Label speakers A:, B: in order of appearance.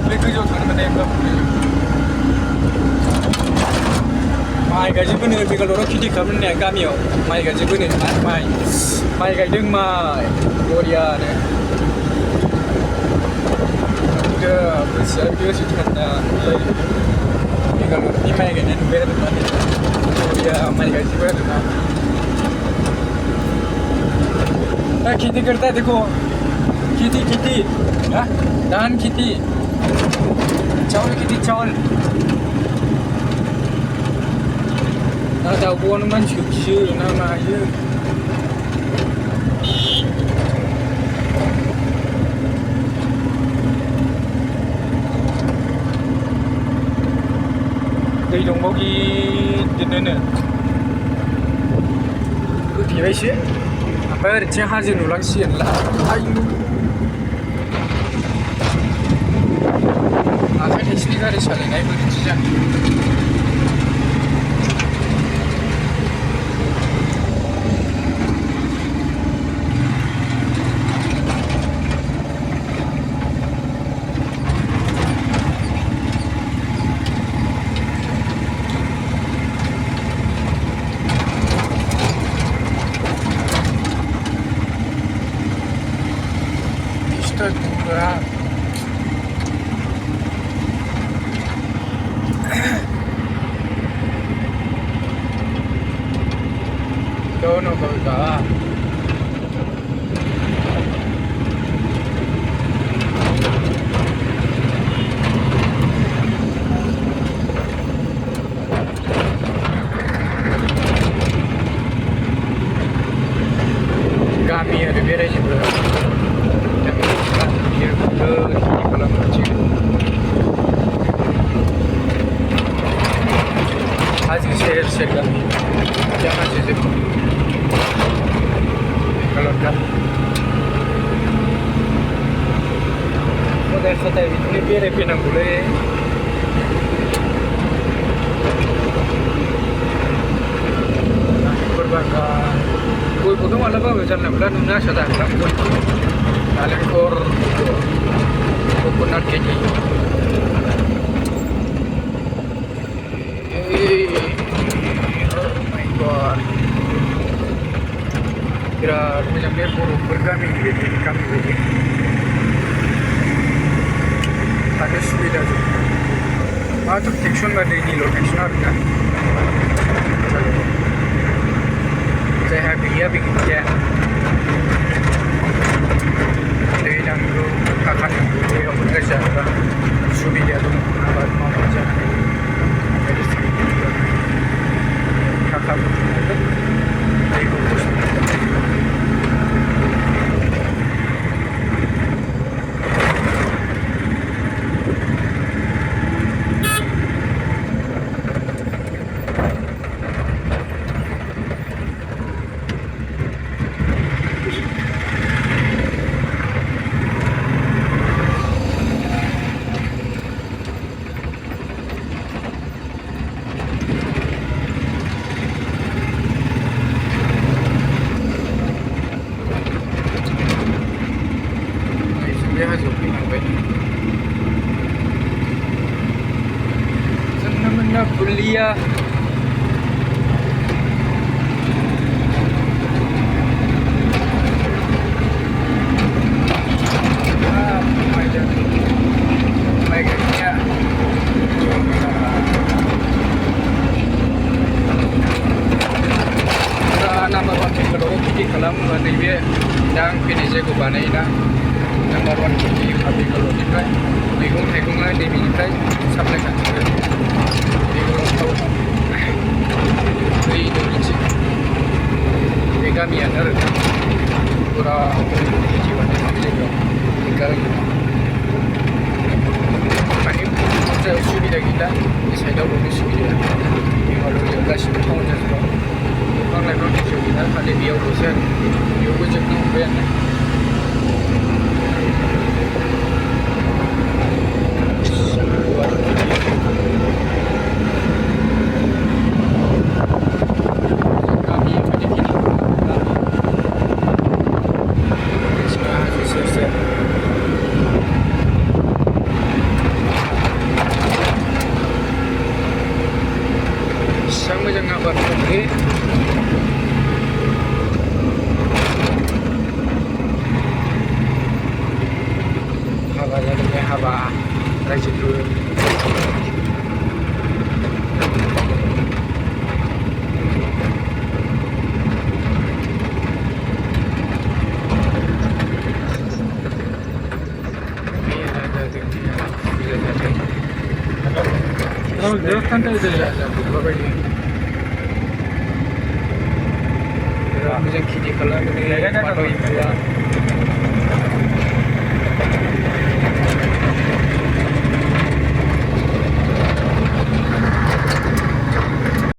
A: बे गोजौआव थांनो मोननाय माइ गायजोबोनो बेंगालराव खेथि खालामनाया गामियाव माइ गायजोबोनो माइ गायदों माइ बरियानो गोसोआ गोसो थान्दा बेंगालरनि माइ गायनाय नुबाय आरो मा बरिया माइ गायजोबो आरो ना खेती करता है देखो खेती हाँ धान खेती चावल खेती चावल ना दाउब'आनो मानसिखौ गियो ना मायो दै दंबाव गिदिरनो होथेबायसो ओमफ्राय ओरैथिं हाजो नुलांसिगोनला आयु आखाइ थाइसेनि गारि सालायनायबो बिदि जायो Dono kolga गामि आरो बेरायजोबो हाजो सेर सेर गामि हाजोजों खदाय बिदिनो बेरायफैनांगौलै नालेंखर बागान गयखौथ' मालाबाबो जानला मोनला नुनो आसा दाख्ला नालेंखर कक'नाट केदि बिराद मोजां बे बर'फोर गामि बायदि थानो सुबिदा जोब माथ्र टेक्सन बा दैनिल' टेक्सन आरोना जायहा गैया बे गैया दै नांगौ थाखा नांगौ दैयाव जायोबा सुबिदा दं आबाद मावनानै जानो हायो थाखा बुथुमनांगोन दैखौ kuliah number one kalau kita kalam naibe yang finish ko banai na number one kita habis kalau kita bingung lah di minta supply kan kami ada pura jiwa tinggal pakai saya sudah kita saya dah boleh sudah kalau dia kasih tahu saja orang lain orang kita kali biar urusan dia boleh jadi bukan
B: देवस्थान type आहे.
A: बेफोरबायदि बिराद मोजां खेथि खालामो बानलु